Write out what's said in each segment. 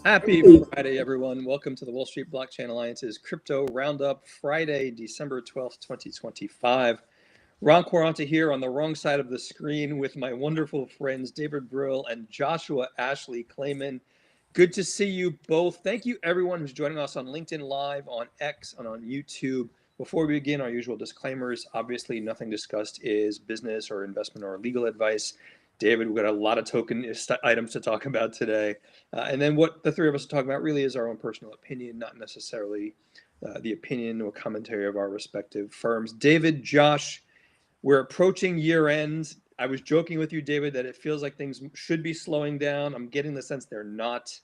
Happy Friday, everyone. Welcome to the Wall Street Blockchain Alliance's Crypto Roundup, Friday, December 12th, 2025. Ron Quaranta here on the wrong side of the screen with my wonderful friends David Brill and Joshua Ashley Clayman. Good to see you both. Thank you, everyone who's joining us on LinkedIn Live, on X, and on YouTube. Before we begin, our usual disclaimers. Obviously, nothing discussed is business or investment or legal advice. David, we've got a lot of token items to talk about today. And then what the three of us are talking about really is our own personal opinion, not necessarily the opinion or commentary of our respective firms. David, Josh, we're approaching year end. I was joking with you, David, that it feels like things should be slowing down. I'm getting the sense they're not.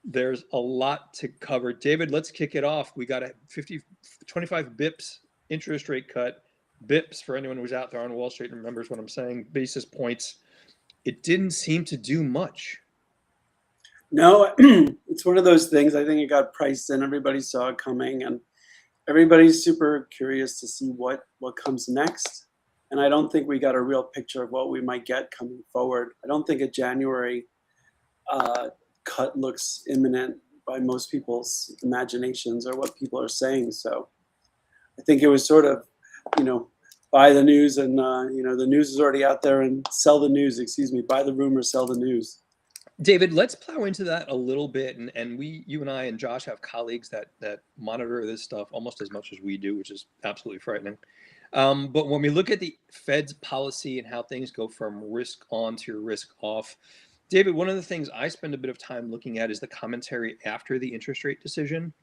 There's a lot to cover. David, let's kick it off. We got a 25 bips interest rate cut. Bips, for anyone who's out there on Wall Street and remembers what I'm saying, basis points. It didn't seem to do much. No, it's one of those things. I think it got priced in. Everybody saw it coming, and everybody's super curious to see what comes next. And I don't think we got a real picture of what we might get coming forward. I don't think a January cut looks imminent by most people's imaginations or what people are saying. So I think it was sort of, buy the news and, the news is already out there, and sell the news, buy the rumor, sell the news. David, let's plow into that a little bit. And you and I and Josh have colleagues that monitor this stuff almost as much as we do, which is absolutely frightening. But when we look at the Fed's policy and how things go from risk on to risk off, David, one of the things I spend a bit of time looking at is the commentary after the interest rate decision.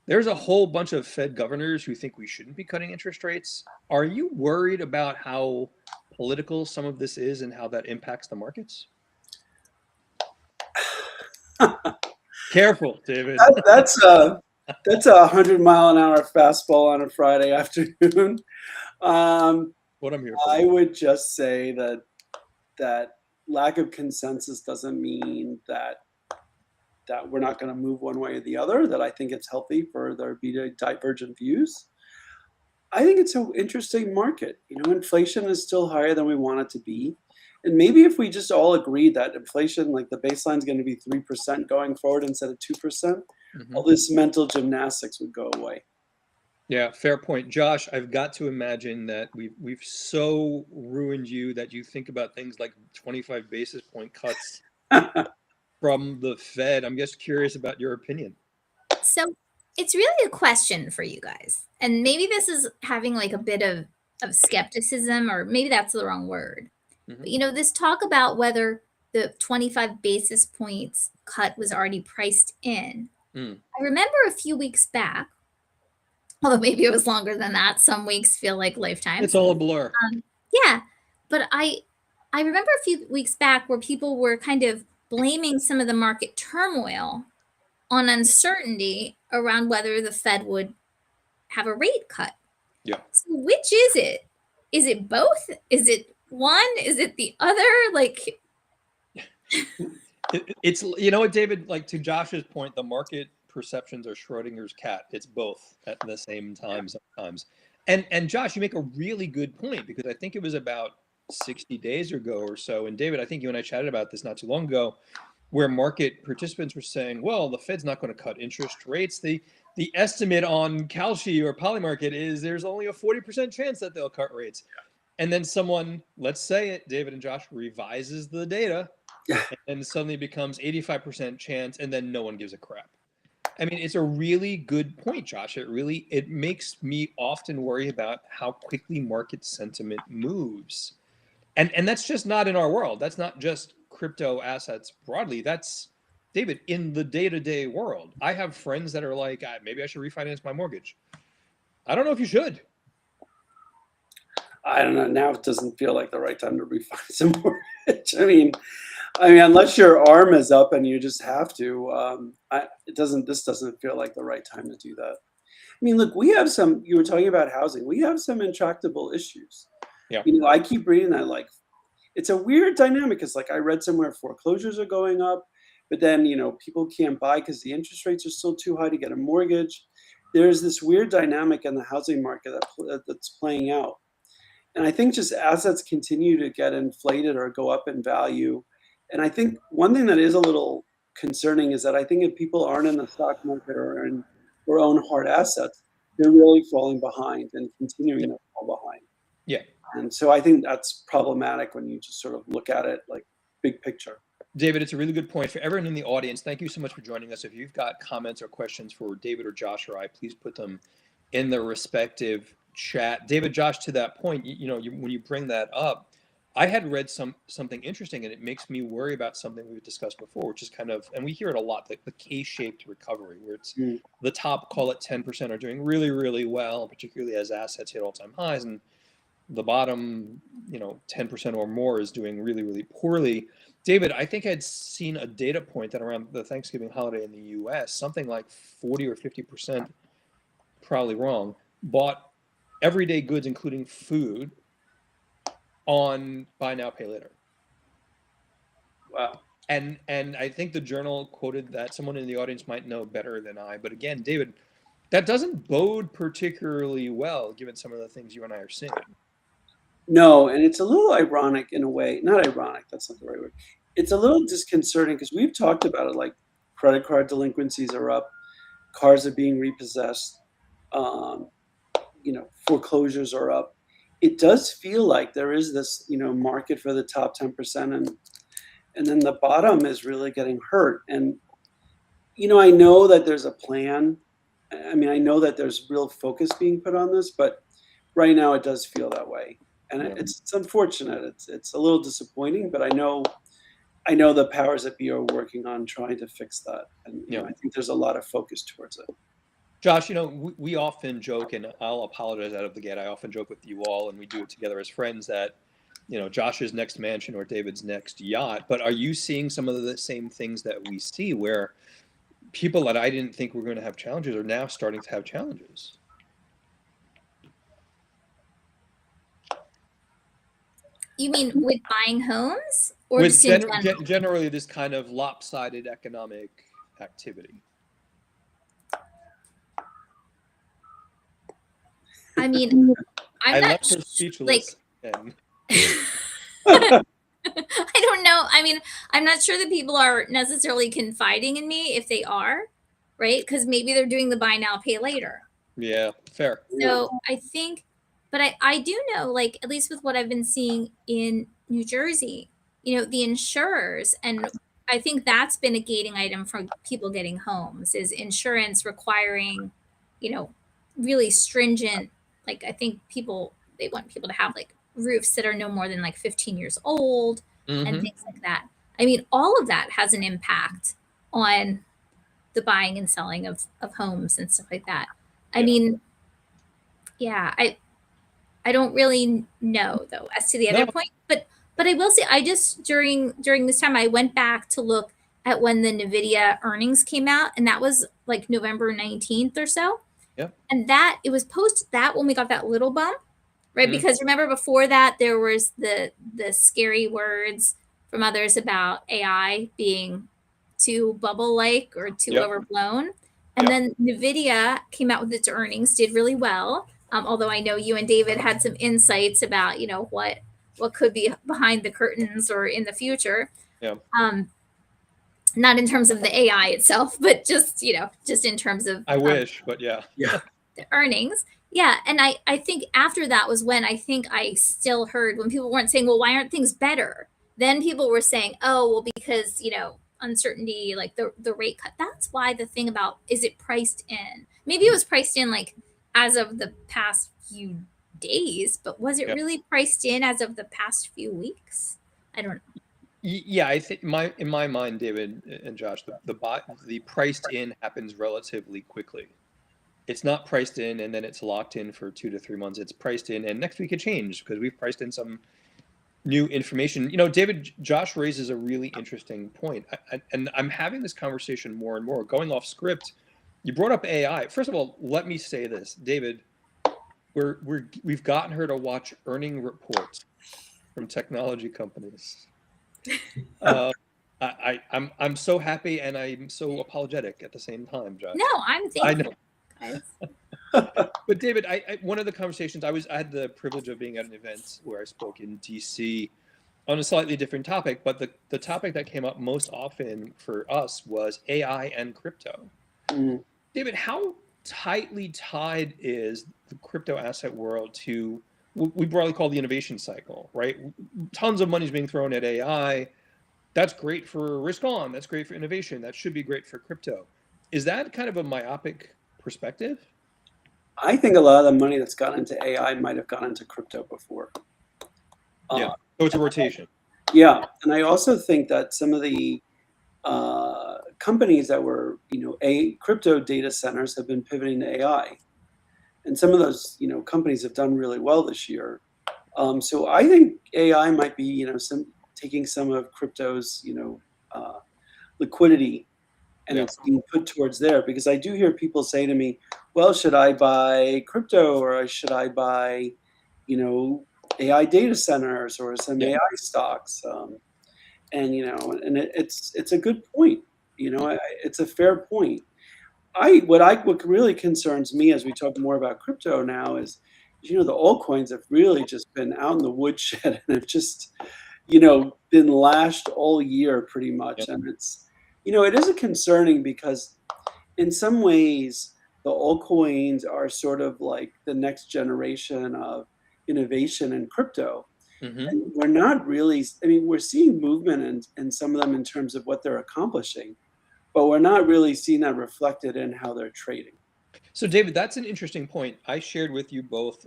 There's a whole bunch of Fed governors who think we shouldn't be cutting interest rates. Are you worried about how political some of this is and how that impacts the markets? Careful, David. That's a 100-mile-an-hour fastball on a Friday afternoon. What I'm here for. I would just say that lack of consensus doesn't mean that we're not going to move one way or the other, that I think it's healthy for there to be divergent views. I think it's an interesting market. Inflation is still higher than we want it to be. And maybe if we just all agree that inflation, like the baseline is going to be 3% going forward instead of 2%, all this mental gymnastics would go away. Yeah, fair point. Josh, I've got to imagine that we've so ruined you that you think about things like 25 basis point cuts from the Fed. I'm just curious about your opinion. So it's really a question for you guys. And maybe this is having like a bit of skepticism, or maybe that's the wrong word. But, this talk about whether the 25 basis points cut was already priced in. I remember a few weeks back, although maybe it was longer than that. Some weeks feel like lifetimes. It's all a blur. Yeah. But I remember a few weeks back where people were kind of blaming some of the market turmoil on uncertainty around whether the Fed would have a rate cut. Yeah. So which is it? Is it both? Is it one? Is it the other? Like, it's what, David, like to Josh's point, the market perceptions are Schrodinger's cat. It's both at the same time sometimes. And Josh, you make a really good point, because I think it was about 60 days ago or so. And David, I think you and I chatted about this not too long ago, where market participants were saying, well, the Fed's not going to cut interest rates. The estimate on Kalshi or Polymarket is there's only a 40% chance that they'll cut rates. And then someone, let's say it, David and Josh, revises the data, and suddenly becomes 85% chance, and then no one gives a crap. I mean, it's a really good point, Josh. It makes me often worry about how quickly market sentiment moves. And that's just not in our world. That's not just crypto assets broadly. That's, David, in the day-to-day world. I have friends that are like, maybe I should refinance my mortgage. I don't know if you should. I don't know. Now it doesn't feel like the right time to refinance a mortgage. I mean, unless your arm is up and you just have to, this doesn't feel like the right time to do that. I mean, look, we have some, you were talking about housing. We have some intractable issues. Yeah. I keep reading that, like, it's a weird dynamic. It's like, I read somewhere foreclosures are going up, but then, people can't buy because the interest rates are still too high to get a mortgage. There's this weird dynamic in the housing market that's playing out. And I think just assets continue to get inflated or go up in value. And I think one thing that is a little concerning is that I think if people aren't in the stock market or own hard assets, they're really falling behind and continuing to fall behind. Yeah. And so I think that's problematic when you just sort of look at it like big picture. David, it's a really good point. For everyone in the audience, thank you so much for joining us. If you've got comments or questions for David or Josh or I, please put them in the respective chat. David, Josh, to that point, when you bring that up, I had read something interesting, and it makes me worry about something we've discussed before, which is kind of, and we hear it a lot, the K-shaped recovery, where it's the top, call it 10%, are doing really, really well, particularly as assets hit all-time highs, and the bottom, 10% or more is doing really, really poorly. David, I think I'd seen a data point that around the Thanksgiving holiday in the US, something like 40 or 50%, probably wrong, bought everyday goods, including food, on buy now, pay later. Wow. And I think the Journal quoted that. Someone in the audience might know better than I, but again, David, that doesn't bode particularly well given some of the things you and I are seeing. No, and it's a little ironic in a way. Not ironic, that's not the right word. It's a little disconcerting because we've talked about it, like credit card delinquencies are up, cars are being repossessed, foreclosures are up. It does feel like there is this, market for the top 10%, and then the bottom is really getting hurt. And, I know that there's a plan. I mean, I know that there's real focus being put on this, but right now it does feel that way. And it's unfortunate. It's a little disappointing, but I know the powers that be are working on trying to fix that. And I think there's a lot of focus towards it. Josh, we often joke, and I'll apologize out of the gate. I often joke with you all, and we do it together as friends, that, Josh's next mansion or David's next yacht. But are you seeing some of the same things that we see, where people that I didn't think were going to have challenges are now starting to have challenges? You mean with buying homes, or with just in general? Generally this kind of lopsided economic activity? I mean, I'm not speechless. I don't know. I mean, I'm not sure that people are necessarily confiding in me if they are, right? Because maybe they're doing the buy now, pay later. Yeah, fair. So I think, but I do know, like, at least with what I've been seeing in New Jersey, the insurers, and I think that's been a gating item for people getting homes, is insurance requiring, really stringent, like, I think they want people to have like roofs that are no more than like 15 years old and things like that. I mean, all of that has an impact on the buying and selling of homes and stuff like that. I mean, I don't really know though as to the other point, but I will say, I just during this time I went back to look at when the NVIDIA earnings came out, and that was like November 19th or so. Yep. And that it was post that when we got that little bump, right? Because remember before that there was the scary words from others about AI being too bubble-like or too overblown. And then NVIDIA came out with its earnings, did really well. Although I know you and David had some insights about, what could be behind the curtains or in the future. Yeah. Not in terms of the AI itself, but just in terms of I wish, but yeah. The earnings. Yeah. And I think after that was when I think I still heard when people weren't saying, well, why aren't things better? Then people were saying, oh, well, because, uncertainty, like the rate cut. That's why the thing about, is it priced in? Maybe it was priced in like as of the past few days, but was it really priced in as of the past few weeks? I don't know. Yeah, I think in my mind, David and Josh, the priced in happens relatively quickly. It's not priced in and then it's locked in for 2 to 3 months. It's priced in, and next week it changed because we've priced in some new information. David, Josh raises a really interesting point, and I'm having this conversation more and more. Going off script, you brought up AI. First of all, let me say this, David. We've gotten her to watch earning reports from technology companies. I'm so happy and I'm so apologetic at the same time, Josh. No, I'm thankful. I know. But David, I one of the conversations I had the privilege of being at an event where I spoke in DC on a slightly different topic, but the topic that came up most often for us was AI and crypto. Mm. David, how tightly tied is the crypto asset world to what we broadly call the innovation cycle, right? Tons of money is being thrown at AI. That's great for risk on. That's great for innovation. That should be great for crypto. Is that kind of a myopic perspective? I think a lot of the money that's gone into AI might have gone into crypto before. Yeah. So it's a rotation. Yeah, and I also think that some of the companies that were, crypto data centers have been pivoting to AI, and some of those, companies have done really well this year. So I think AI might be, taking some of crypto's, liquidity, and Yeah. it's being put towards there, because I do hear people say to me, well, should I buy crypto, or should I buy, AI data centers or some Yeah. AI stocks? And it's a good point. It's a fair point. What really concerns me as we talk more about crypto now is, the altcoins have really just been out in the woodshed and have just, been lashed all year pretty much. Yep. And it is a concerning, because in some ways the altcoins are sort of like the next generation of innovation in crypto. Mm-hmm. And we're not really, we're seeing movement in some of them in terms of what they're accomplishing, but we're not really seeing that reflected in how they're trading. So, David, that's an interesting point. I shared with you both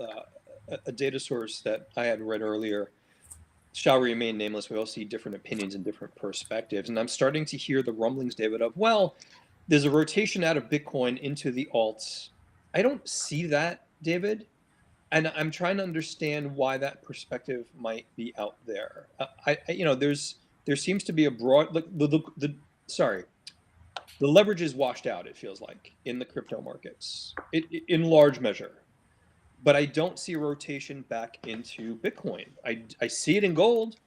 a data source that I had read earlier. Shall remain nameless. We all see different opinions and different perspectives. And I'm starting to hear the rumblings, David, of, well, there's a rotation out of Bitcoin into the alts. I don't see that, David. And I'm trying to understand why that perspective might be out there. There seems to be a broad, the leverage is washed out, it feels like, in the crypto markets, in large measure. But I don't see a rotation back into Bitcoin. I see it in gold.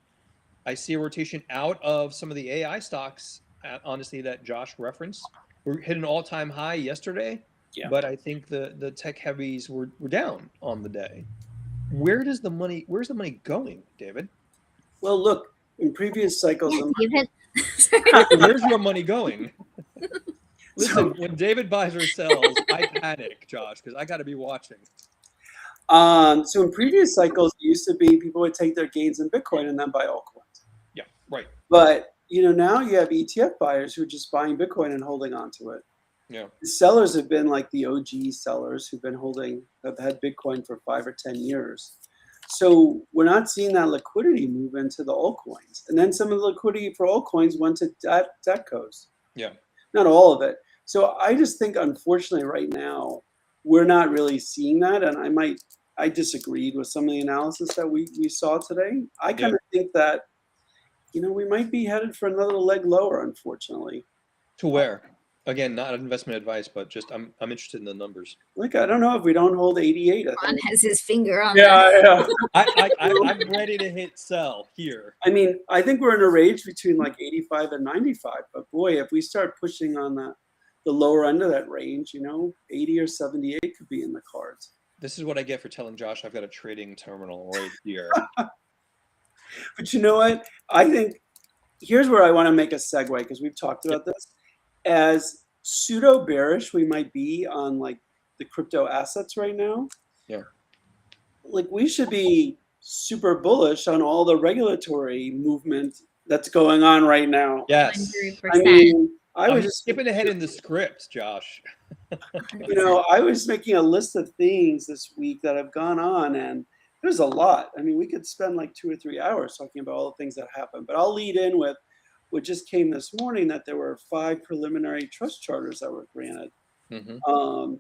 I see a rotation out of some of the AI stocks, honestly, that Josh referenced. We hit an all-time high yesterday, Yeah. but I think the tech heavies were down on the day. Where's the money going, David? Well, look, in previous cycles, David. Where's your money going? Listen, when David buys or sells, I panic, Josh, because I got to be watching. So in previous cycles, it used to be people would take their gains in Bitcoin and then buy altcoins. Yeah, right. But now you have ETF buyers who are just buying Bitcoin and holding on to it. Yeah. The sellers have been like the OG sellers who've had Bitcoin for 5 or 10 years. So we're not seeing that liquidity move into the altcoins. And then some of the liquidity for altcoins went to DETCOs. Yeah. Not all of it. So I just think, unfortunately, right now, we're not really seeing that. And I disagreed with some of the analysis that we saw today. I kind of think that, we might be headed for another leg lower, unfortunately. To where? Again, not investment advice, but just I'm interested in the numbers. Like, I don't know if we don't hold 88. Ron has his finger on Yeah. I'm ready to hit sell here. I mean, I think we're in a range between like 85 and 95. But boy, if we start pushing on the lower end of that range, 80 or 78 could be in the cards. This is what I get for telling Josh I've got a trading terminal right here. But you know what? I think here's where I want to make a segue, because we've talked about this. As pseudo bearish we might be on like the crypto assets right now. Yeah. Like, we should be super bullish on all the regulatory movement that's going on right now. Yes. 100%. I mean, I was just skipping ahead in the script, Josh. I was making a list of things this week that have gone on, and there's a lot. I mean, we could spend like 2 or 3 hours talking about all the things that happened, but I'll lead in with what just came this morning, that there were 5 preliminary trust charters that were granted. Mm-hmm.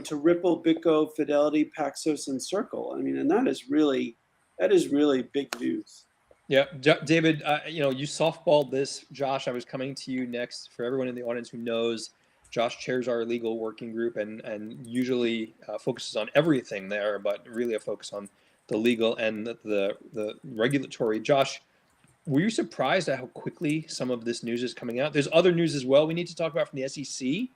To Ripple, BitGo, Fidelity, Paxos, and Circle. I mean, and that is really big news. Yeah, David, you softballed this. Josh, I was coming to you next. For everyone in the audience who knows, Josh chairs our legal working group and usually focuses on everything there, but really a focus on the legal and the regulatory. Josh, were you surprised at how quickly some of this news is coming out? There's other news as well we need to talk about from the SEC.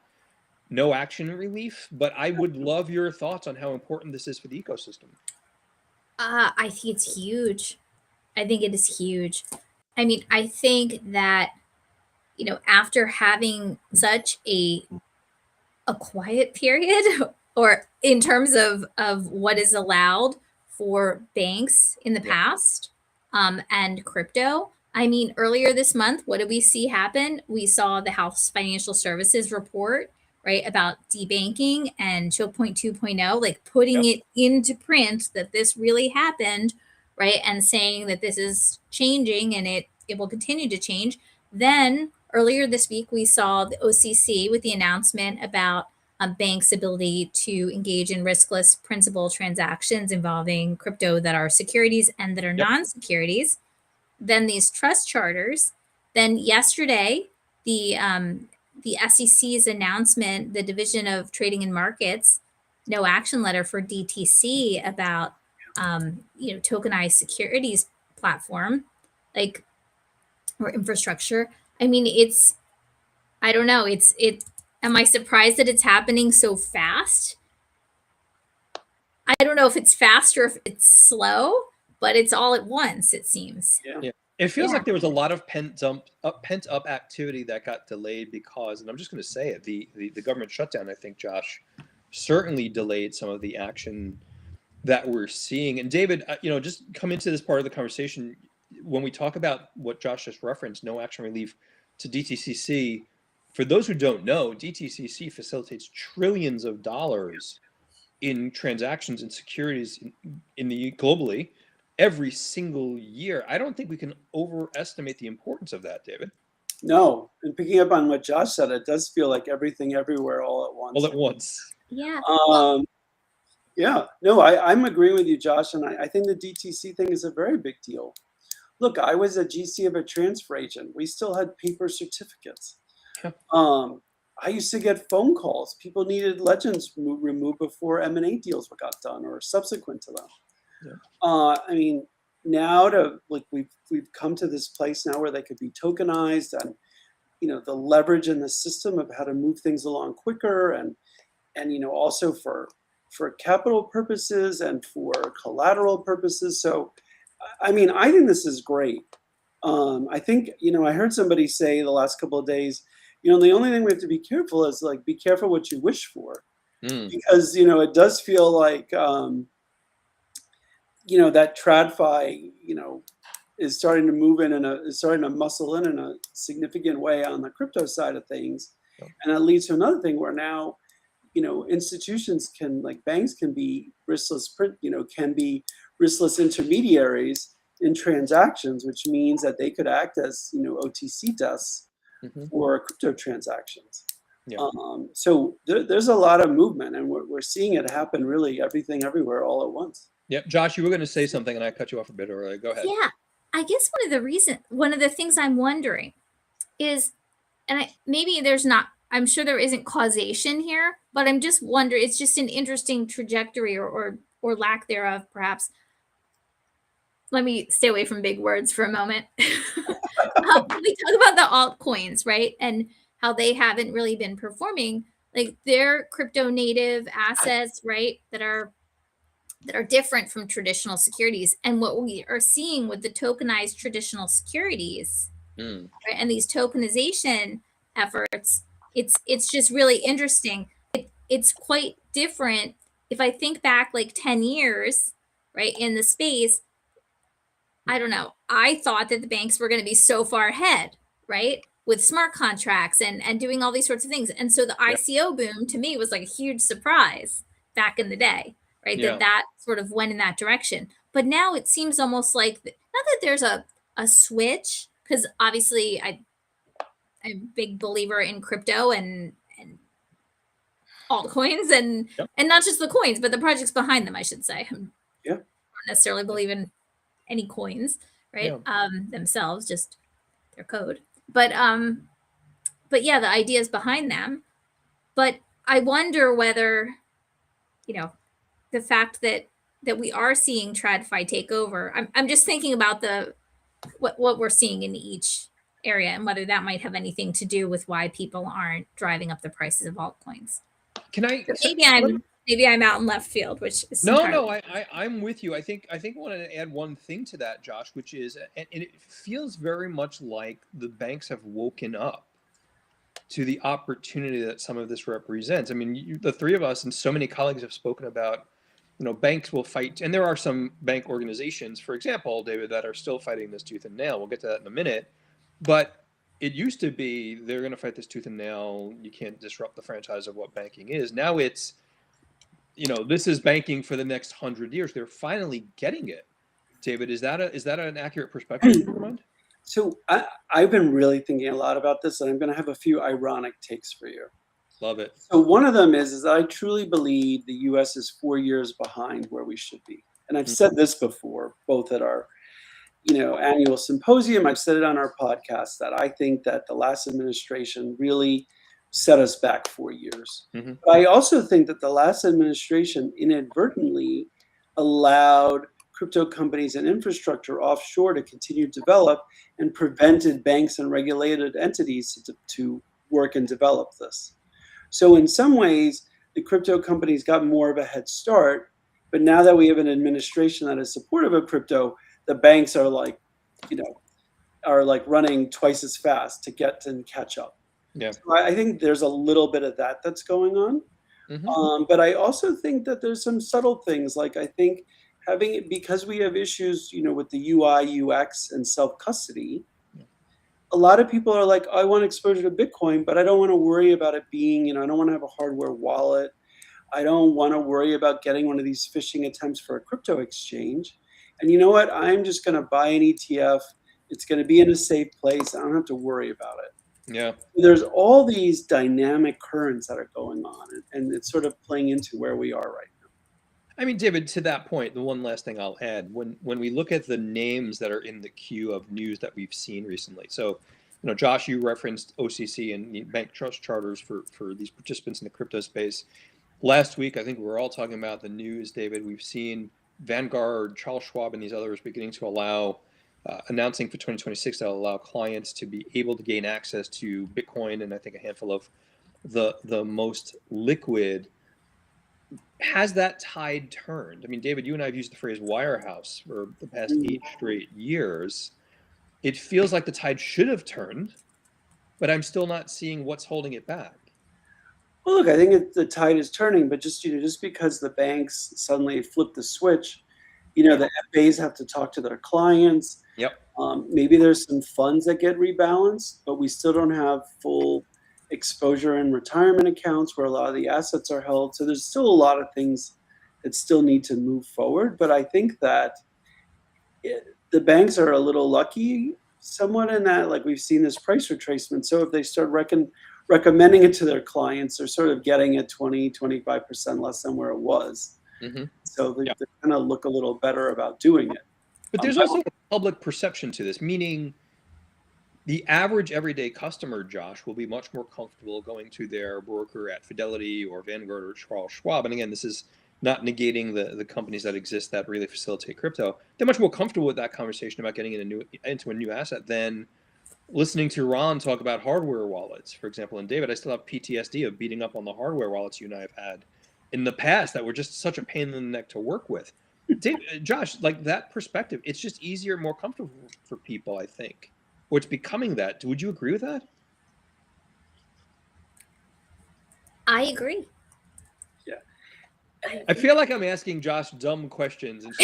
No action relief, but I would love your thoughts on how important this is for the ecosystem. I think it's huge. I think it is huge. I mean, I think that, after having such a quiet period, or in terms of what is allowed for banks in the past, and crypto. I mean, earlier this month, what did we see happen? We saw the House Financial Services report, right, about debanking and Choke Point 2.0, like putting it into print that this really happened, right, and saying that this is changing and it will continue to change. Then earlier this week, we saw the OCC with the announcement about a bank's ability to engage in riskless principal transactions involving crypto that are securities and that are non-securities. Then these trust charters. Then yesterday, the SEC's announcement, the Division of Trading and Markets, no action letter for DTC about tokenized securities platform, like, or infrastructure. I mean, I don't know. Am I surprised that it's happening so fast? I don't know if it's fast or if it's slow, but it's all at once, it seems. Yeah. It feels like there was a lot of pent up activity that got delayed because, and I'm just going to say it, the government shutdown, I think, Josh, certainly delayed some of the action that we're seeing. And David, just come into this part of the conversation. When we talk about what Josh just referenced, no action relief to DTCC, for those who don't know, DTCC facilitates trillions of dollars in transactions and securities globally every single year. I don't think we can overestimate the importance of that, David. No, and picking up on what Josh said, it does feel like everything everywhere all at once. All at once. Yeah. Yeah. No, I'm agreeing with you, Josh, and I think the DTC thing is a very big deal. Look, I was a GC of a transfer agent. We still had paper certificates. I used to get phone calls. People needed legends removed before M&A deals got done or subsequent to them. Yeah. I mean, now we've come to this place now where they could be tokenized, and the leverage in the system of how to move things along quicker, and also for capital purposes and for collateral purposes. So, I mean, I think this is great. I think I heard somebody say the last couple of days, the only thing we have to be careful is be careful what you wish for, because it does feel like that TradFi is starting to move is starting to muscle in a significant way on the crypto side of things, and that leads to another thing where now institutions banks can be riskless can be riskless intermediaries in transactions, which means that they could act as OTC desks for crypto transactions. So there's a lot of movement, and we're seeing it happen really everything everywhere all at once. Yeah, Josh, you were going to say something, and I cut you off a bit earlier. Go ahead. Yeah, I guess one of the things I'm wondering is, and maybe there's not, I'm sure there isn't causation here, but I'm just wondering, it's just an interesting trajectory or lack thereof, perhaps. Let me stay away from big words for a moment. We talk about the altcoins, right? And how they haven't really been performing. Like, they're crypto native assets, right? That are different from traditional securities. And what we are seeing with the tokenized traditional securities, right, and these tokenization efforts, it's just really interesting. It's quite different. If I think back 10 years, right, in the space, I don't know. I thought that the banks were going to be so far ahead, right, with smart contracts and doing all these sorts of things. And so the ICO boom to me was like a huge surprise back in the day, right? That sort of went in that direction. But now it seems almost like, not that there's a switch, because obviously I'm a big believer in crypto and altcoins and not just the coins, but the projects behind them, I should say. I don't necessarily believe in any coins, right? Themselves, just their code. But yeah, the ideas behind them. But I wonder whether, the fact that we are seeing TradFi take over. I'm just thinking about what we're seeing in each area and whether that might have anything to do with why people aren't driving up the prices of altcoins. Can I? Maybe I'm maybe I'm out in left field, which is No, I'm with you. I think I want to add one thing to that, Josh, which is, and it feels very much like the banks have woken up to the opportunity that some of this represents. I mean, the three of us and so many colleagues have spoken about, banks will fight, and there are some bank organizations, for example, David, that are still fighting this tooth and nail. We'll get to that in a minute, but it used to be they're going to fight this tooth and nail. You can't disrupt the franchise of what banking is. Now it's, this is banking for the next 100 years. They're finally getting it. David, is that an accurate perspective in your mind? So I've been really thinking a lot about this, and I'm going to have a few ironic takes for you. Love it. So one of them is that I truly believe the U.S. is 4 years behind where we should be. And I've said this before, both at our annual symposium. I've said it on our podcast that I think that the last administration really set us back 4 years. Mm-hmm. But I also think that the last administration inadvertently allowed crypto companies and infrastructure offshore to continue to develop and prevented banks and regulated entities to work and develop this. So in some ways, the crypto companies got more of a head start, but now that we have an administration that is supportive of crypto, the banks are like running twice as fast to get and catch up. Yeah. So I think there's a little bit of that's going on. Mm-hmm. But I also think that there's some subtle things, like I think having it, because we have issues, with the UI, UX, and self-custody, a lot of people are like, I want exposure to Bitcoin, but I don't want to worry about it being, I don't want to have a hardware wallet. I don't want to worry about getting one of these phishing attempts for a crypto exchange. And you know what? I'm just going to buy an ETF. It's going to be in a safe place. I don't have to worry about it. Yeah. There's all these dynamic currents that are going on, and it's sort of playing into where we are right now. I mean, David, to that point, the one last thing I'll add, when we look at the names that are in the queue of news that we've seen recently. So, Josh, you referenced OCC and bank trust charters for these participants in the crypto space. Last week, I think we were all talking about the news, David. We've seen Vanguard, Charles Schwab, and these others beginning to allow, announcing for 2026 that will allow clients to be able to gain access to Bitcoin and I think a handful of the most liquid. Has that tide turned? I mean, David, you and I have used the phrase wirehouse for the past 8 straight years. It feels like the tide should have turned, but I'm still not seeing what's holding it back. Well, look, I think the tide is turning, but just because the banks suddenly flip the switch, the FAs have to talk to their clients. Yep. Maybe there's some funds that get rebalanced, but we still don't have full exposure in retirement accounts where a lot of the assets are held. So there's still a lot of things that still need to move forward. But I think that the banks are a little lucky somewhat in that, like, we've seen this price retracement. So if they start recommending it to their clients, they're sort of getting it 20-25% less than where it was. Mm-hmm. So they kind of look a little better about doing it. But there's also a public perception to this, meaning the average everyday customer, Josh, will be much more comfortable going to their broker at Fidelity or Vanguard or Charles Schwab. And again, this is not negating the companies that exist that really facilitate crypto. They're much more comfortable with that conversation about getting into a new asset than listening to Ron talk about hardware wallets, for example. And David, I still have PTSD of beating up on the hardware wallets you and I have had in the past that were just such a pain in the neck to work with. Josh, like that perspective, it's just easier, more comfortable for people, I think. Or it's becoming that. Would you agree with that? I agree. Yeah. I feel like I'm asking Josh dumb questions. And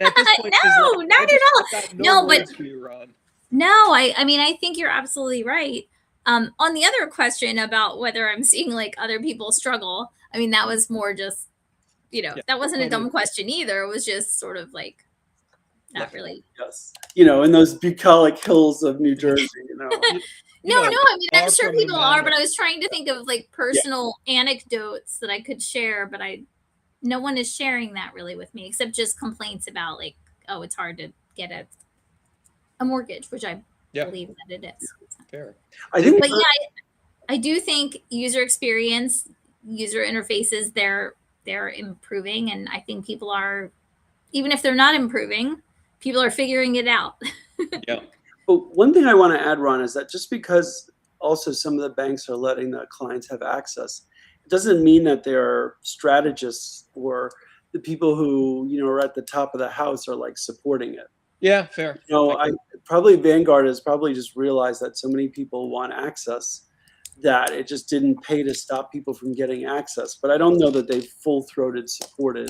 at this point, no, not at all. No, but you, Ron. No, I mean, I think you're absolutely right. On the other question about whether I'm seeing like other people struggle, I mean, that was more just, that wasn't a dumb question either. It was just sort of like, not really. Yes. In those bucolic hills of New Jersey, No, I mean, I'm sure people are, but I was trying to think of like personal anecdotes that I could share, but no one is sharing that really with me, except just complaints about like, oh, it's hard to get a mortgage, which I believe that it is. Fair. But I do think user experience, user interfaces, they're improving, and I think people are, even if they're not improving, people are figuring it out. Yeah. But one thing I want to add, Ron, is that just because also some of the banks are letting the clients have access, doesn't mean that they're strategists or the people who, are at the top of the house are like supporting it. Yeah, fair. I probably Vanguard has probably just realized that so many people want access that it just didn't pay to stop people from getting access. But I don't know that they full-throated supported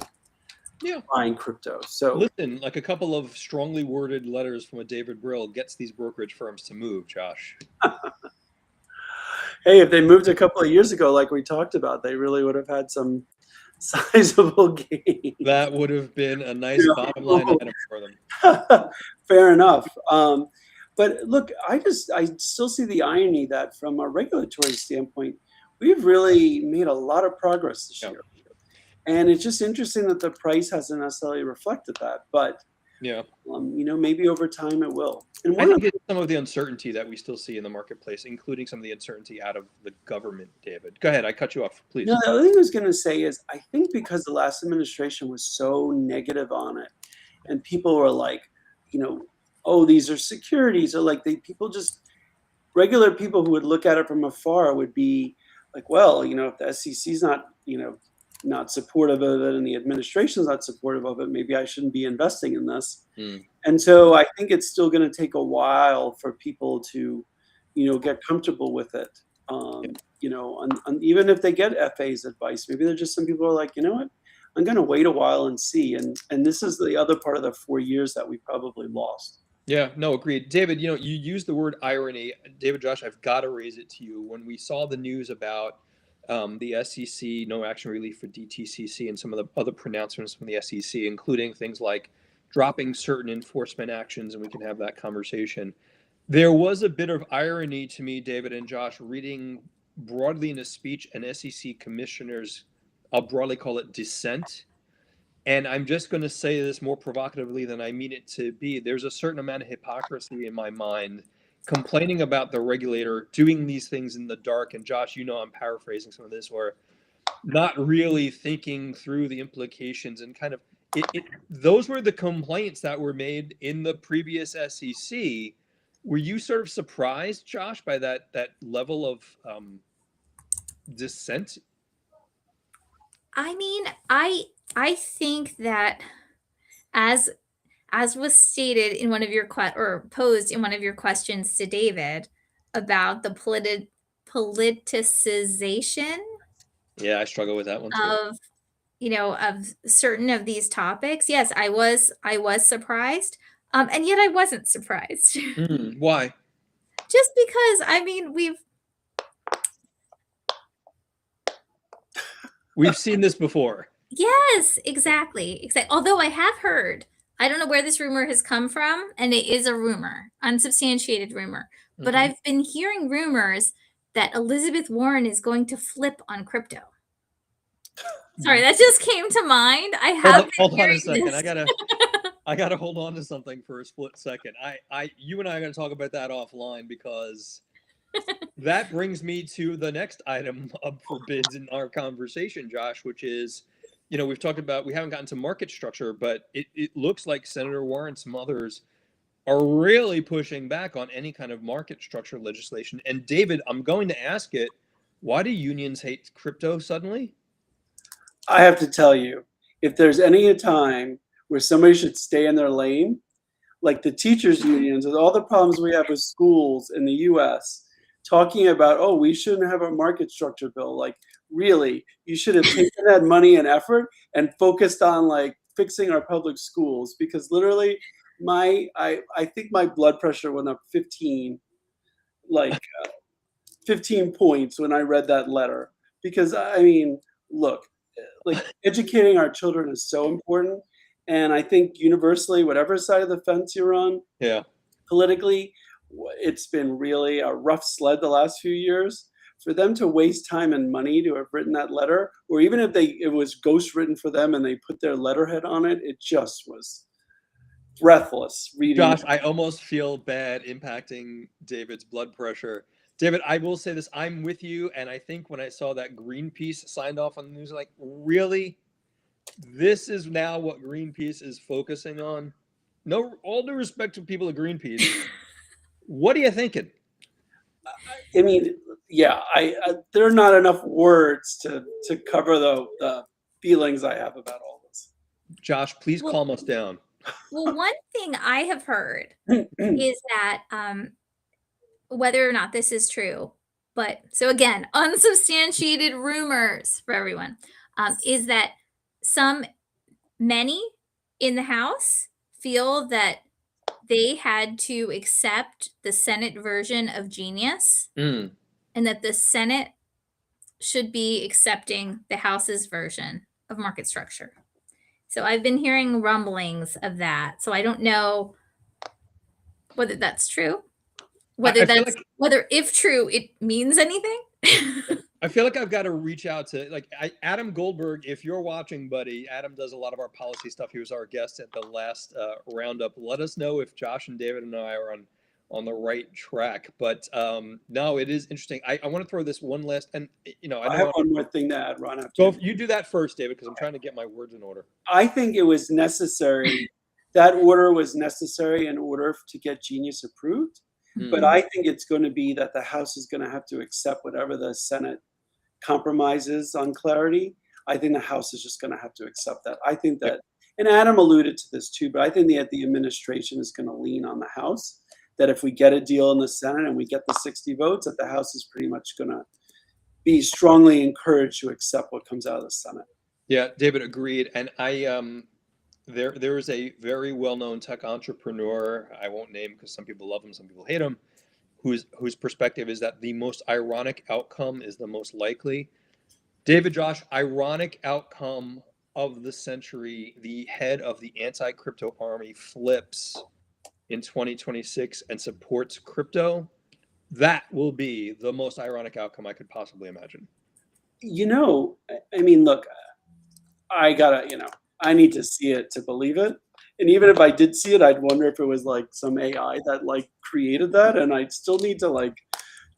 buying crypto. So listen, like a couple of strongly worded letters from a David Brill gets these brokerage firms to move, Josh. Hey, if they moved a couple of years ago, like we talked about, they really would have had some sizable gains. That would have been a nice bottom line item for them. Fair enough. But look, I still see the irony that from a regulatory standpoint, we've really made a lot of progress this year. And it's just interesting that the price hasn't necessarily reflected that. But maybe over time it will. And I think it's some of the uncertainty that we still see in the marketplace, including some of the uncertainty out of the government, David. Go ahead. I cut you off, please. No, the other thing I was going to say is I think because the last administration was so negative on it and people were like, oh, these are securities, or like regular people who would look at it from afar would be like, well, if the SEC's not supportive of it and the administration's not supportive of it, maybe I shouldn't be investing in this. And so I think it's still going to take a while for people to, get comfortable with it. And even if they get FA's advice, maybe there's just some people who are like, you know what, I'm going to wait a while and see. And this is the other part of the 4 years that we probably lost. Yeah, no, agreed. David, you used the word irony. David, Josh, I've got to raise it to you. When we saw the news about the SEC, no action relief for DTCC, and some of the other pronouncements from the SEC, including things like dropping certain enforcement actions, and we can have that conversation. There was a bit of irony to me, David and Josh, reading broadly in a speech an SEC commissioner's, I'll broadly call it dissent. And I'm just going to say this more provocatively than I mean it to be. There's a certain amount of hypocrisy in my mind, complaining about the regulator doing these things in the dark. And Josh, I'm paraphrasing some of this, or not really thinking through the implications and kind of those were the complaints that were made in the previous SEC. Were you sort of surprised, Josh, by that level of dissent? I mean, I think that as was stated in one of your posed in one of your questions to David about the politicization. Yeah, I struggle with that one too. Of certain of these topics. Yes, I was surprised. And yet I wasn't surprised. Why? Just because, we've seen this before. Yes, exactly. Although I have heard, I don't know where this rumor has come from, and it is a rumor, unsubstantiated rumor, but I've been hearing rumors that Elizabeth Warren is going to flip on crypto. Sorry, that just came to mind. I have hold on a second. This. I gotta hold on to something for a split second. You and I are gonna talk about that offline, because that brings me to the next item up for bids in our conversation, Josh, which is, we've talked about, we haven't gotten to market structure, but it looks like Senator Warren and some others are really pushing back on any kind of market structure legislation. And David, I'm going to ask it, why do unions hate crypto suddenly? I have to tell you, if there's any time where somebody should stay in their lane, like the teachers' unions, with all the problems we have with schools in the U.S., talking about, oh, we shouldn't have a market structure bill. Like, really, you should have taken that money and effort and focused on like fixing our public schools, because literally I think my blood pressure went up 15 points when I read that letter, because look, like educating our children is so important. And I think universally, whatever side of the fence you're on, politically, it's been really a rough sled the last few years. For them to waste time and money to have written that letter, or even if it was ghost written for them and they put their letterhead on it, it just was breathless reading. Josh, I almost feel bad impacting David's blood pressure. David, I will say this, I'm with you, and I think when I saw that Greenpeace signed off on the news, like, really? This is now what Greenpeace is focusing on? No, all due respect to people at Greenpeace. What are you thinking? I mean, yeah, there are not enough words to cover the feelings I have about all this. Josh, please calm us down. Well, one thing I have heard is that whether or not this is true, but so again, unsubstantiated rumors for everyone, is that many in the House feel that they had to accept the Senate version of Genius, and that the Senate should be accepting the House's version of market structure. So I've been hearing rumblings of that. So I don't know whether that's true, whether if true, it means anything. I feel like I've got to reach out to Adam Goldberg. If you're watching, buddy, Adam does a lot of our policy stuff. He was our guest at the last Roundup. Let us know if Josh and David and I are on the right track. But no, it is interesting. I want to throw this one last, and I have one more thing to add, Ron. So you do that first, David, because I'm trying to get my words in order. I think it was necessary. That order was necessary in order to get Genius approved. But I think it's going to be that the House is going to have to accept whatever the Senate compromises on clarity. I think the House is just going to have to accept that. I think that, and Adam alluded to this too, but I think that the administration is going to lean on the House, that if we get a deal in the Senate and we get the 60 votes, that the House is pretty much going to be strongly encouraged to accept what comes out of the Senate. Yeah, David, agreed. And there is a very well-known tech entrepreneur, I won't name because some people love him, some people hate him, whose perspective is that the most ironic outcome is the most likely. David, Josh, ironic outcome of the century, the head of the anti-crypto army flips in 2026 and supports crypto. That will be the most ironic outcome I could possibly imagine. I mean, look, I need to see it to believe it. And even if I did see it, I'd wonder if it was like some AI that created that. And I'd still need to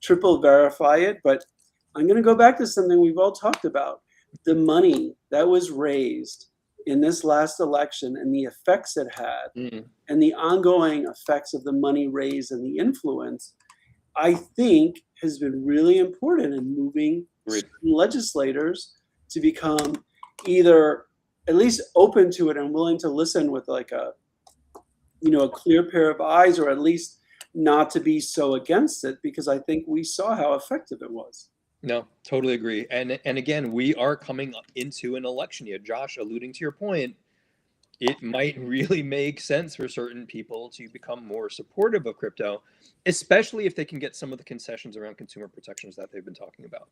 triple verify it. But I'm going to go back to something we've all talked about. The money that was raised in this last election and the effects it had and the ongoing effects of the money raised and the influence, I think has been really important in moving legislators to become either at least open to it and willing to listen with a clear pair of eyes, or at least not to be so against it, because I think we saw how effective it was. No, totally agree. And again, we are coming up into an election year. Josh, alluding to your point, it might really make sense for certain people to become more supportive of crypto, especially if they can get some of the concessions around consumer protections that they've been talking about.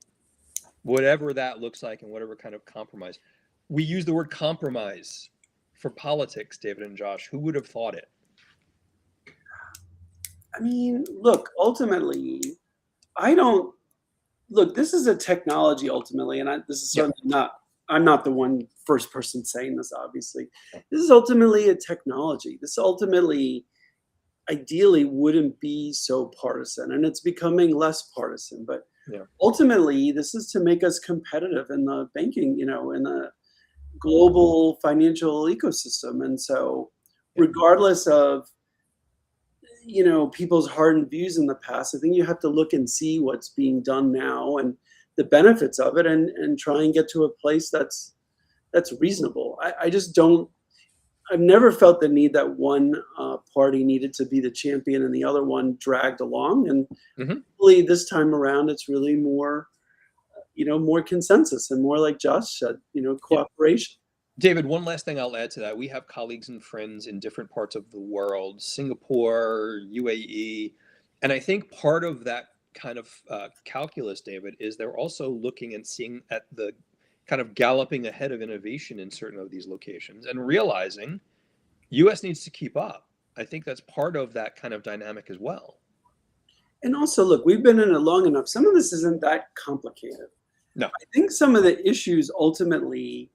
Whatever that looks like and whatever kind of compromise. We use the word compromise for politics, David and Josh. Who would have thought it? I mean, look, ultimately, this is a technology ultimately, and this is certainly I'm not the first person saying this, obviously. This is ultimately a technology. This ultimately, ideally, wouldn't be so partisan, and it's becoming less partisan. But ultimately, this is to make us competitive in the banking, in the global financial ecosystem. And so regardless of people's hardened views in the past, I think you have to look and see what's being done now and the benefits of it, and try and get to a place that's reasonable. I've never felt the need that one party needed to be the champion and the other one dragged along. And hopefully this time around, it's really more more consensus and more, like Josh said, cooperation. David, one last thing I'll add to that. We have colleagues and friends in different parts of the world, Singapore, UAE. And I think part of that kind of calculus, David, is they're also looking and seeing at the kind of galloping ahead of innovation in certain of these locations and realizing U.S. needs to keep up. I think that's part of that kind of dynamic as well. And also, look, we've been in it long enough. Some of this isn't that complicated. No. I think some of the issues ultimately,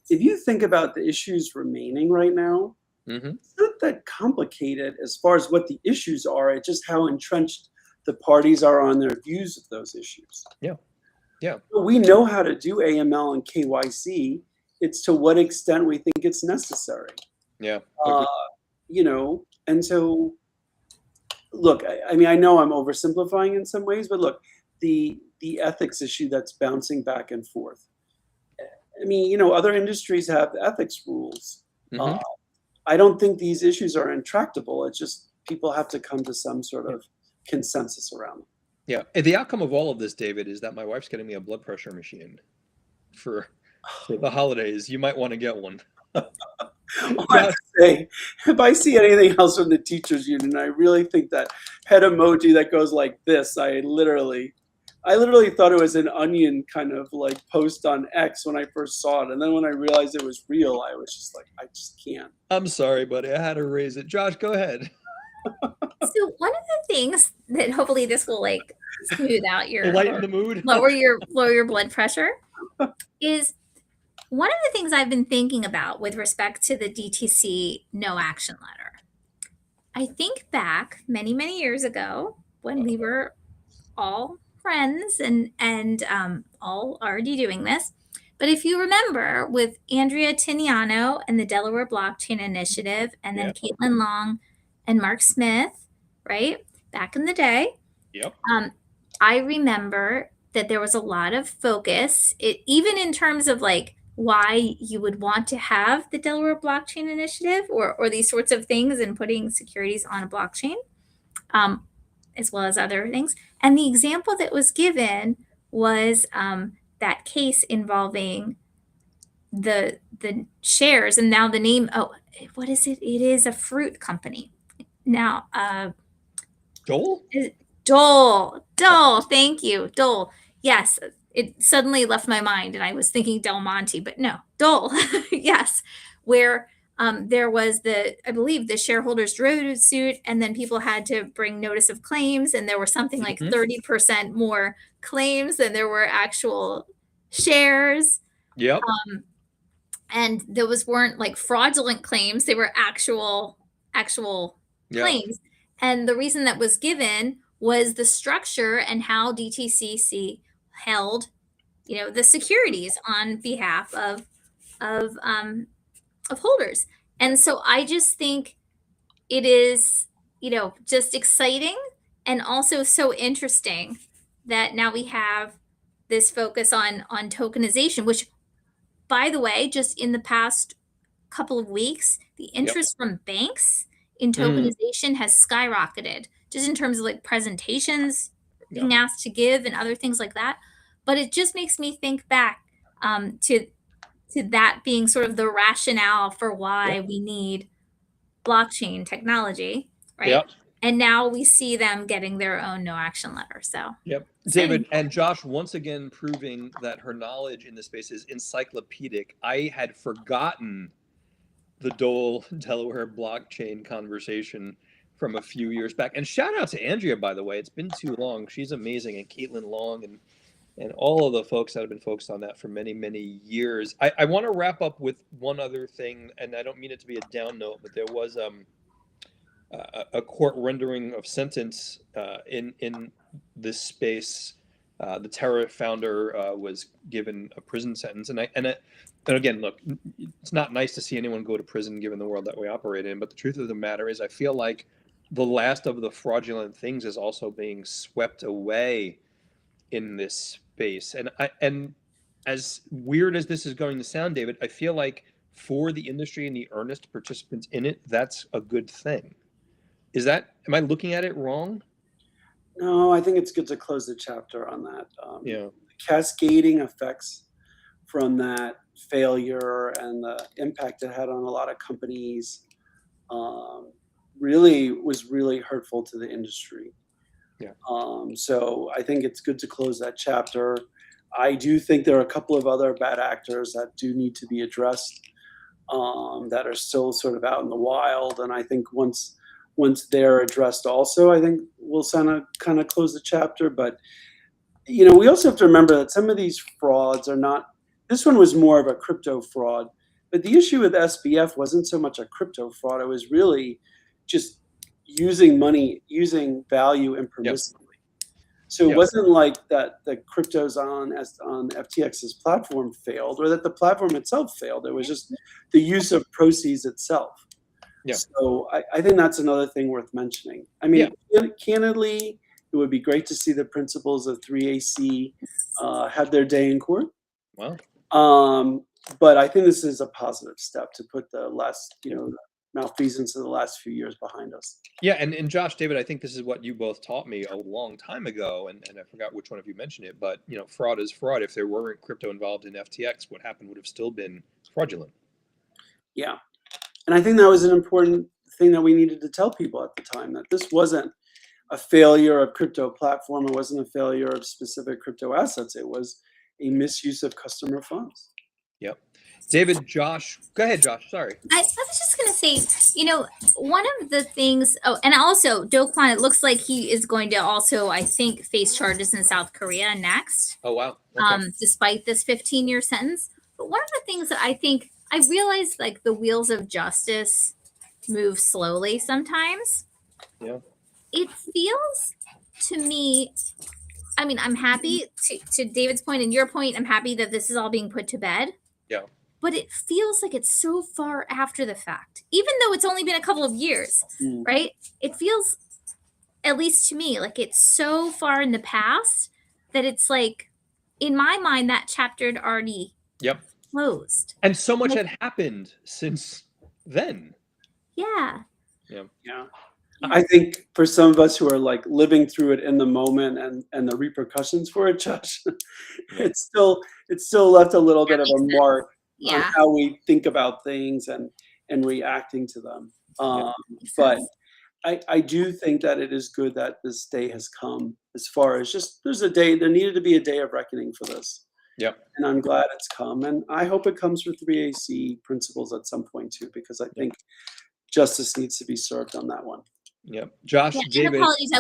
if you think about the issues remaining right now, it's not that complicated as far as what the issues are. It's just how entrenched the parties are on their views of those issues. Yeah. We know how to do AML and KYC. It's to what extent we think it's necessary. Yeah. And so, look, I mean, I know I'm oversimplifying in some ways, but look, the ethics issue that's bouncing back and forth. I mean, other industries have ethics rules. Mm-hmm. I don't think these issues are intractable. It's just people have to come to some sort of consensus around them. Yeah. And the outcome of all of this, David, is that my wife's getting me a blood pressure machine for the holidays. You might want to get one. I have to say, if I see anything else from the teachers union, I really think that head emoji that goes like this, I literally thought it was an onion kind of like post on X when I first saw it. And then when I realized it was real, I was just like, I just can't. I'm sorry, buddy. I had to raise it. Josh, go ahead. So one of the things that hopefully this will like smooth out your lighten the mood, lower your blood pressure is one of the things I've been thinking about with respect to the DTC no action letter. I think back many, many years ago when we were all friends and all already doing this. But if you remember with Andrea Tiniano and the Delaware Blockchain Initiative, and then Caitlin Long and Mark Smith, right? Back in the day. Yep. I remember that there was a lot of focus, even in terms of like why you would want to have the Delaware Blockchain Initiative or these sorts of things and putting securities on a blockchain, as well as other things. And the example that was given was that case involving the shares, and now the name. Oh, what is it? It is a fruit company. Now, Dole? Dole. Thank you, Dole. Yes, it suddenly left my mind, and I was thinking Del Monte, but no, Dole. Yes, where there was I believe the shareholders drove suit, and then people had to bring notice of claims, and there were something like 30% more claims than there were actual shares. Yep. And those weren't like fraudulent claims; they were actual claims. And the reason that was given was the structure and how DTCC held, the securities on behalf of holders. And so I just think it is, just exciting and also so interesting that now we have this focus on tokenization, which, by the way, just in the past couple of weeks, the interest from banks in tokenization has skyrocketed, just in terms of like presentations being asked to give and other things like that. But it just makes me think back to that being sort of the rationale for why we need blockchain technology, right? Yep. And now we see them getting their own no action letter. So David and Josh once again proving that her knowledge in this space is encyclopedic. I had forgotten the Dole Delaware blockchain conversation from a few years back. And shout out to Andrea, by the way. It's been too long. She's amazing. And Caitlin Long and all of the folks that have been focused on that for many, many years. I want to wrap up with one other thing, and I don't mean it to be a down note, but there was a court rendering of sentence in this space. The Terra founder was given a prison sentence, and again, look, it's not nice to see anyone go to prison given the world that we operate in. But the truth of the matter is, I feel like the last of the fraudulent things is also being swept away in this space. And as weird as this is going to sound, David, I feel like for the industry and the earnest participants in it, that's a good thing. Am I looking at it wrong? No, I think it's good to close the chapter on that. The cascading effects from that failure and the impact it had on a lot of companies was really hurtful to the industry. So I think it's good to close that chapter. I do think there are a couple of other bad actors that do need to be addressed that are still sort of out in the wild. And I think once they're addressed also, I think we'll kind of close the chapter. But, we also have to remember that some of these frauds are not, this one was more of a crypto fraud, but the issue with SBF wasn't so much a crypto fraud. It was really just using value impermissibly. So it wasn't like that the cryptos on FTX's platform failed or that the platform itself failed. It was just the use of proceeds itself. So I think that's another thing worth mentioning. I mean, candidly, It would be great to see the principals of 3AC have their day in court. Wow. But I think this is a positive step to put the last, malfeasance of the last few years behind us. Yeah, and Josh, David, I think this is what you both taught me a long time ago, and I forgot which one of you mentioned it, but fraud is fraud. If there weren't crypto involved in FTX, what happened would have still been fraudulent. Yeah. And I think that was an important thing that we needed to tell people at the time, that this wasn't a failure of crypto platform. It wasn't a failure of specific crypto assets. It was a misuse of customer funds. Yep. David, Josh, go ahead, Josh. Sorry. I was just going to say, one of the things, and also Do Kwon, it looks like he is going to also, I think, face charges in South Korea next. Oh, wow. Okay. Despite this 15-year sentence. But one of the things that I realize, like, the wheels of justice move slowly sometimes. Yeah. It feels to me, I mean, I'm happy to David's point and your point, I'm happy that this is all being put to bed. Yeah. But it feels like it's so far after the fact, even though it's only been a couple of years, right? It feels, at least to me, like it's so far in the past that it's like, in my mind, that chapter had already closed. And so much had happened since then. Yeah. Yeah. I think for some of us who are like living through it in the moment and the repercussions for it, Josh, it's still left a little bit of a mark on how we think about things and reacting to them. But I do think that it is good that this day has come, as far as just there needed to be a day of reckoning for this. Yep. And I'm glad it's come. And I hope it comes for 3AC principals at some point too, because I think justice needs to be served on that one. Yep. Josh, David. Apologies.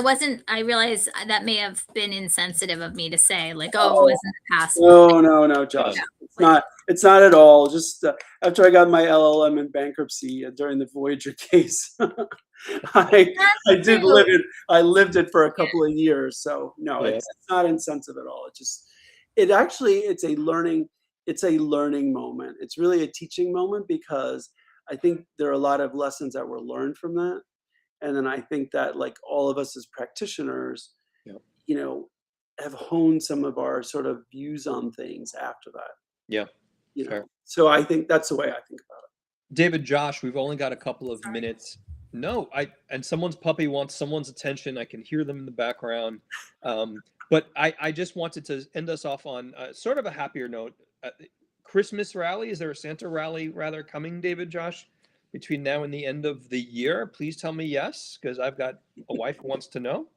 I realize that may have been insensitive of me to say, like, it was in the past. No, Josh. It's not at all. Just after I got my LLM in bankruptcy during the Voyager case, I did live it. I lived it for a couple of years. So no, it's not insensitive at all. It's a learning moment. It's really a teaching moment, because I think there are a lot of lessons that were learned from that. And then I think that, like, all of us as practitioners, have honed some of our sort of views on things after that. Yeah. So I think that's the way I think about it. David, Josh, we've only got a couple of minutes. No, and someone's puppy wants someone's attention. I can hear them in the background. But I just wanted to end us off on sort of a happier note. Christmas rally, is there a Santa rally rather coming, David, Josh, between now and the end of the year? Please tell me yes, because I've got a wife who wants to know.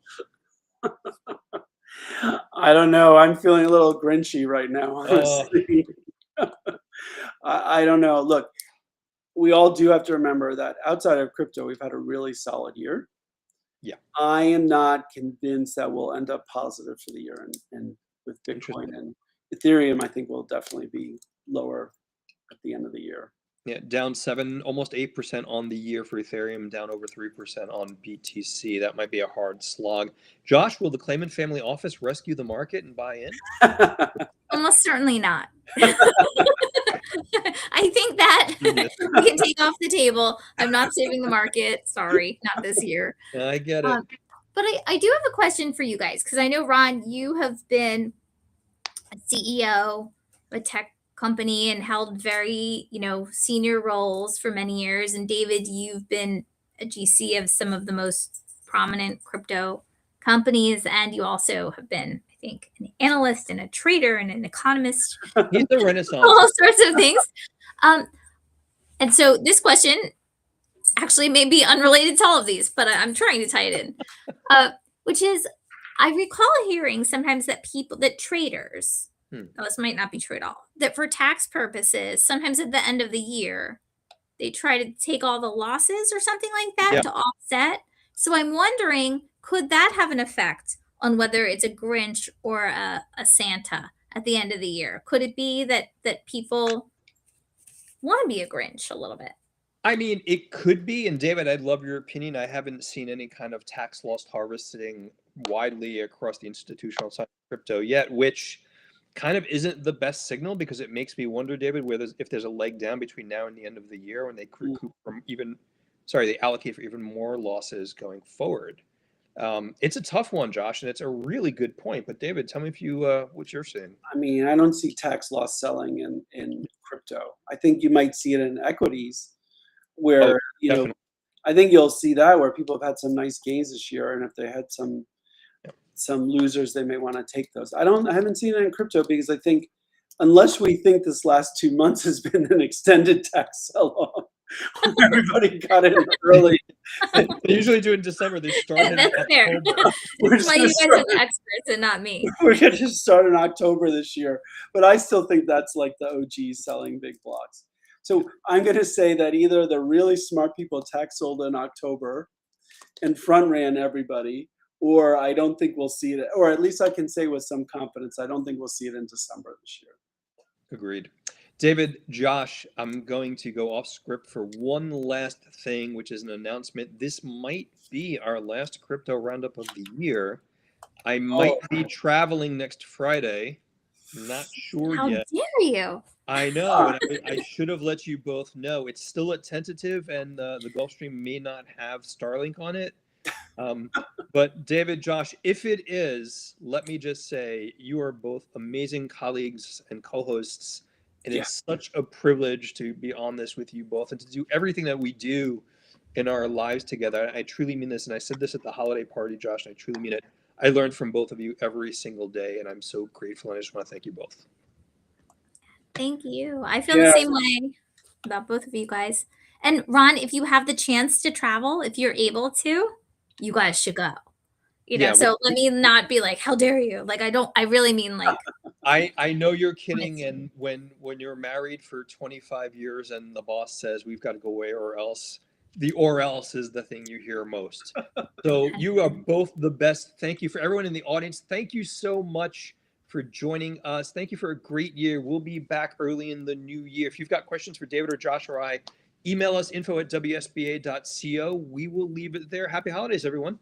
I don't know. I'm feeling a little grinchy right now, honestly. I don't know. Look, we all do have to remember that outside of crypto, we've had a really solid year. Yeah. I am not convinced that we'll end up positive for the year. And with Bitcoin and Ethereum, I think we'll definitely be lower at the end of the year. Yeah, down 7, almost 8% on the year for Ethereum, down over 3% on BTC. That might be a hard slog. Josh, will the Clayman family office rescue the market and buy in? Almost certainly not. I think that we can take off the table. I'm not saving the market. Sorry, not this year. I get it. But I do have a question for you guys, because I know, Ron, you have been a CEO of a tech company and held very, senior roles for many years. And David, you've been a GC of some of the most prominent crypto companies. And you also have been, I think, an analyst and a trader and an economist. He's the Renaissance. All sorts of things. And so this question actually may be unrelated to all of these, but I'm trying to tie it in, which is, I recall hearing sometimes that traders, this might not be true at all, that for tax purposes, sometimes at the end of the year, they try to take all the losses or something like that to offset. So I'm wondering, could that have an effect on whether it's a Grinch or a Santa at the end of the year? Could it be that people want to be a Grinch a little bit? I mean, it could be. And David, I'd love your opinion. I haven't seen any kind of tax loss harvesting widely across the institutional side of crypto yet, which kind of isn't the best signal, because it makes me wonder, David, if there's a leg down between now and the end of the year when they recoup from they allocate for even more losses going forward. It's a tough one, Josh, and it's a really good point. But David, tell me if you what you're seeing. I mean, I don't see tax loss selling in crypto. I think you might see it in equities Oh, where, definitely. I think you'll see that where people have had some nice gains this year, and if they had some losers, they may want to take those. I haven't seen it in crypto because I think unless we think this last 2 months has been an extended tax sell-off, everybody got in early. They usually do it in December. They start in That's fair. October. That's why you guys are the experts and not me. We're going to start in October this year, but I still think that's like the OG selling big blocks. So I'm going to say that either the really smart people tax sold in October and front ran everybody, or I don't think we'll see it, or at least I can say with some confidence, I don't think we'll see it in December this year. Agreed. David, Josh, I'm going to go off script for one last thing, which is an announcement. This might be our last crypto roundup of the year. I might be traveling next Friday. Not sure How yet. dare you? I know, and I should have let you both know. It's still a tentative, and the Gulfstream may not have Starlink on it. But David, Josh, if it is, let me just say you are both amazing colleagues and co-hosts, and it's such a privilege to be on this with you both and to do everything that we do in our lives together. I truly mean this, and I said this at the holiday party, Josh, and I truly mean it. I learned from both of you every single day, and I'm so grateful, and I just want to thank you both. Thank you. I feel the same way about both of you guys. And Ron, if you have the chance to travel, if you're able to, you guys should go. So let me not be like, how dare you? Like, I really mean like. I know you're kidding, and when you're married for 25 years and the boss says we've got to go away or else, the or else is the thing you hear most. So you are both the best. Thank you for everyone in the audience. Thank you so much for joining us. Thank you for a great year. We'll be back early in the new year. If you've got questions for David or Josh or I, email us info@wsba.co. We will leave it there. Happy holidays, everyone.